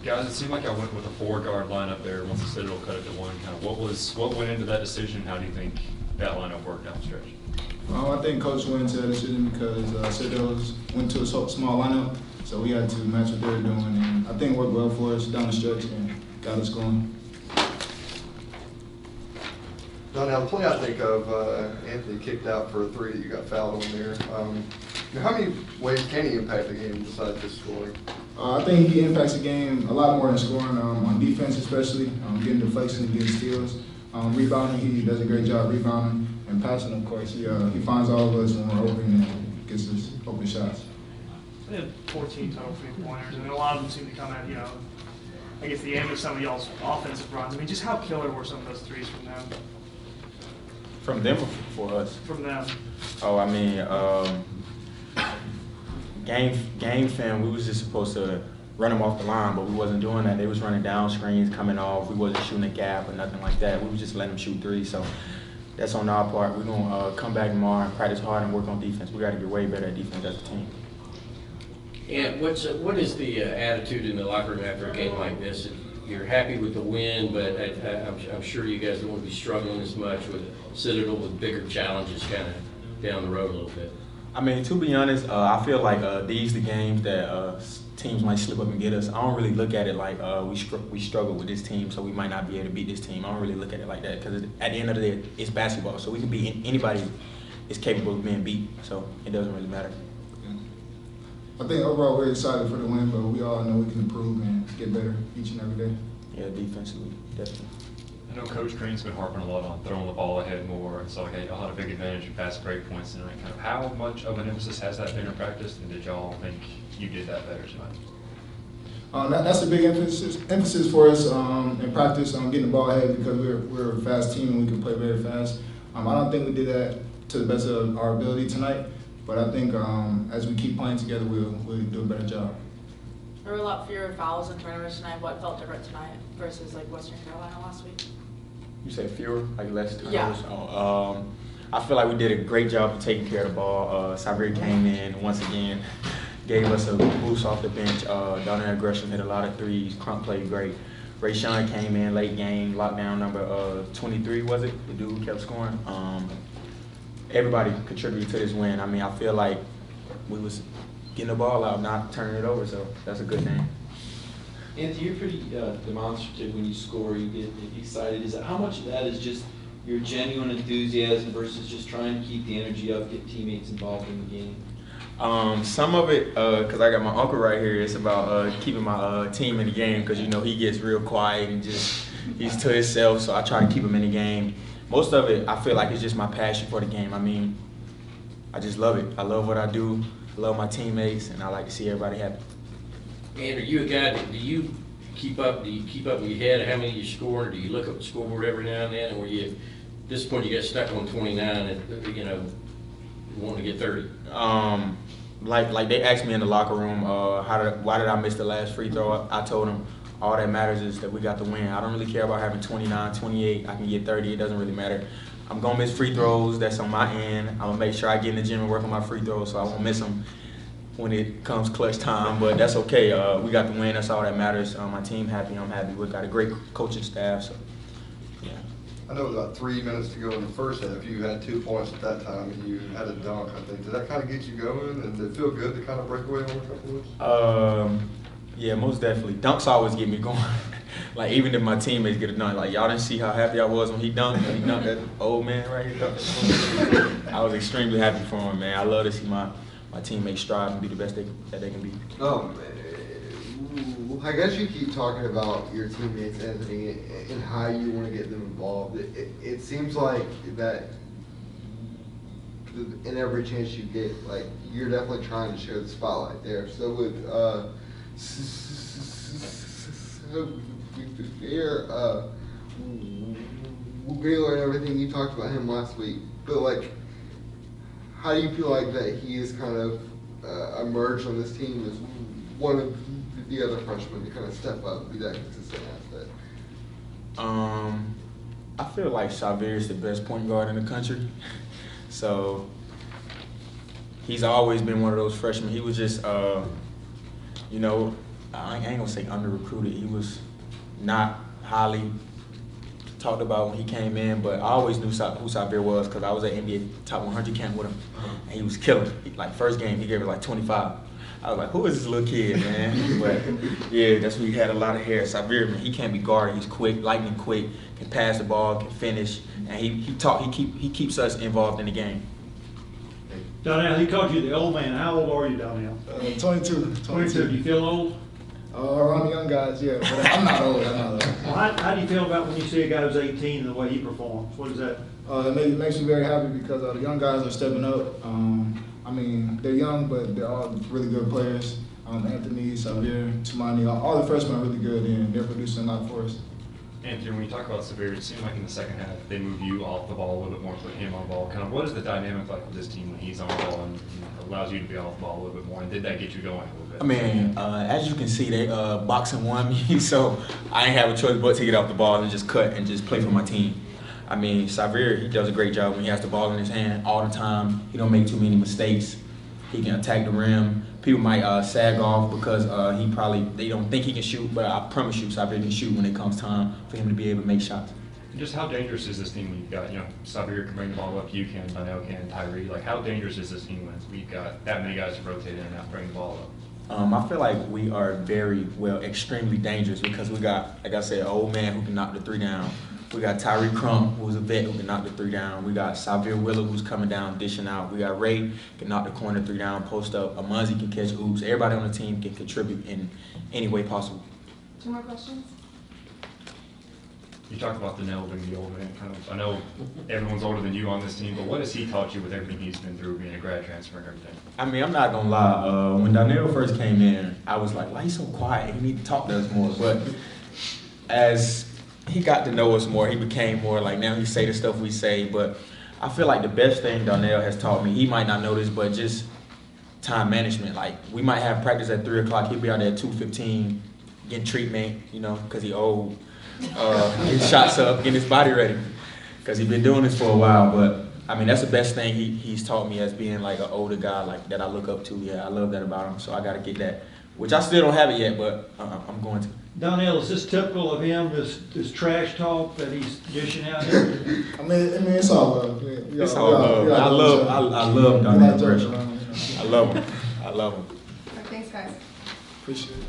Guys, it seemed like I went with a 4-guard lineup there once the Citadel cut it to 1. Kind of what went into that decision? How do you think that lineup worked down the stretch? I think Coach went into that decision because Citadel went to a small lineup, so we had to match what they were doing, and I think it worked well for us down the stretch and got us going. Donnell, the play I think of, Anthony kicked out for a 3 that you got fouled on there. How many ways can he impact the game besides just scoring? I think he impacts the game a lot more than scoring, on defense especially, getting deflections, getting steals. Rebounding, he does a great job rebounding, and passing, of course. He finds all of us when we're open and gets us open shots. We had 14 total 3-pointers, and a lot of them seem to come at, I guess the end of some of y'all's offensive runs. I mean, just how killer were some of those threes from them? From them or for us? From them. Oh, I mean, game film, we was just supposed to run them off the line, but we wasn't doing that. They was running down screens, coming off. We wasn't shooting a gap or nothing like that. We was just letting them shoot threes. So that's on our part. We're gonna come back tomorrow and practice hard and work on defense. We got to get way better at defense as a team. And what is the attitude in the locker room after a game like this? You're happy with the win, but I'm sure you guys don't want to be struggling as much with Citadel with bigger challenges kind of down the road a little bit. I mean, to be honest, I feel like these the games that teams might slip up and get us. I don't really look at it like we struggle with this team, so we might not be able to beat this team. I don't really look at it like that because at the end of the day, it's basketball, so we can beat anybody is capable of being beat, so it doesn't really matter. I think overall we're excited for the win, but we all know we can improve and get better each and every day. Yeah, defensively, definitely. I know Coach Green's been harping a lot on throwing the ball ahead more, and so like y'all had a big advantage in fast break points tonight. Kind of how much of an emphasis has that been in practice, and did y'all think you did that better tonight? That's a big emphasis for us in practice, getting the ball ahead because we're a fast team and we can play very fast. I don't think we did that to the best of our ability tonight, but I think as we keep playing together, we'll do a better job. There were a lot fewer fouls and turnovers tonight. What felt different tonight versus like Western Carolina last week? You said fewer, like less turnovers? Yeah. Oh, I feel like we did a great job of taking care of the ball. Xavier came in once again, gave us a boost off the bench. Donnell Gresham hit a lot of threes. Crump played great. Rayshawn came in late game, lockdown number 23, was it? The dude who kept scoring. Everybody contributed to this win. I mean, I feel like we was getting the ball out, not turning it over, so that's a good thing. Anthony, you're pretty demonstrative when you score. You get excited. How much of that is just your genuine enthusiasm versus just trying to keep the energy up, get teammates involved in the game? Some of it, because I got my uncle right here, it's about keeping my team in the game because, he gets real quiet and just he's to himself, so I try to keep him in the game. Most of it, I feel like it's just my passion for the game. I mean, I just love it. I love what I do. I love my teammates, and I like to see everybody happy. And are you a guy that do you keep up in your head of how many you scored, or do you look up the scoreboard every now and then, and were you at this point you got stuck on 29 and you want to get 30? Like they asked me in the locker room, why did I miss the last free throw? I told them all that matters is that we got the win. I don't really care about having 29, 28. I can get 30. It doesn't really matter. I'm gonna miss free throws. That's on my end. I'm gonna make sure I get in the gym and work on my free throws so I won't miss them when it comes clutch time, but that's okay. We got the win. That's all that matters. My team happy. I'm happy. We've got a great coaching staff. So, yeah. I know it was about 3 minutes to go in the first half. You had 2 points at that time, and you had a dunk, I think. Did that kind of get you going, and did it feel good to kind of break away on a couple of those? Yeah, most definitely. Dunks always get me going. Like, even if my teammates get a dunk, like, y'all didn't see how happy I was when he dunked. He dunked that old man right here. I was extremely happy for him, man. I love to see my teammates strive and be the best that they can be. I guess you keep talking about your teammates, Anthony, and how you want to get them involved. It seems like that in every chance you get, like, you're definitely trying to share the spotlight there. So with Wheeler and everything, you talked about him last week, but like, how do you feel like that he has kind of emerged on this team as one of the other freshmen to kind of step up and be that consistent asset? I feel like Xavier is the best point guard in the country. So he's always been one of those freshmen. He was just, I ain't gonna say under-recruited. He was not highly talked about when he came in, but I always knew who Sabir was because I was at NBA Top 100 camp with him, and he was killing. Like first game, he gave it like 25. I was like, who is this little kid, man? But yeah, that's when he had a lot of hair. Sabir, man, he can't be guarded. He's quick, lightning quick, can pass the ball, can finish, and he keeps us involved in the game. Donnell, he called you the old man. How old are you, Donnell? 22. 22. Do you feel old? Around the young guys, yeah, but I'm not old. Well, how do you feel about when you see a guy who's 18 and the way he performs? What is that? It makes me very happy because the young guys are stepping up. I mean, they're young, but they're all really good players. Anthony, Sabir, Tumani, all the freshmen are really good, and they're producing a lot for us. Anthony, when you talk about Sabir, it seemed like in the second half they move you off the ball a little bit more, put him on the ball. Kind of what is the dynamic like with this team when he's on the ball and allows you to be off the ball a little bit more? And did that get you going a little bit? I mean, as you can see, they boxing won me, so I ain't have a choice but to get off the ball and just cut and just play for my team. I mean, Sabir, he does a great job when he has the ball in his hand all the time. He don't make too many mistakes. He can attack the rim. People might sag off because they don't think he can shoot, but I promise you, Sabir can shoot when it comes time for him to be able to make shots. And just how dangerous is this team when you've got, Sabir can bring the ball up, you can, Donnell can, Tyree. Like, how dangerous is this team when we've got that many guys to rotate in and out, bring the ball up? I feel like we are extremely dangerous because we got, like I said, an old man who can knock the three down. We got Tyree Crump, who's a vet who can knock the three down. We got Sabir Willer, who's coming down, dishing out. We got Ray, can knock the corner three down, post up. Amunzi can catch oops. Everybody on the team can contribute in any way possible. 2 more questions? You talked about Donnell being the old man. I know everyone's older than you on this team, but what has he taught you with everything he's been through, being a grad transfer and everything? I mean, I'm not gonna lie. When Donnell first came in, I was like, why he's so quiet? He need to talk to us more. But as he got to know us more, he became more like, now he say the stuff we say. But I feel like the best thing Donnell has taught me, he might not know this, but just time management. Like, we might have practice at 3 o'clock. He'll be out there at 2:15 getting treatment, because he old. Getting shots up, getting his body ready, because he's been doing this for a while. But I mean, that's the best thing he's taught me as being like an older guy, like that I look up to. Yeah, I love that about him. So I got to get that, which I still don't have it yet, but I'm going to. Donnell, is this typical of him? This trash talk that he's dishing out here? I mean, it's all love. It's all love. I love Donnell Gresham. I love him. Thanks, guys. Appreciate it.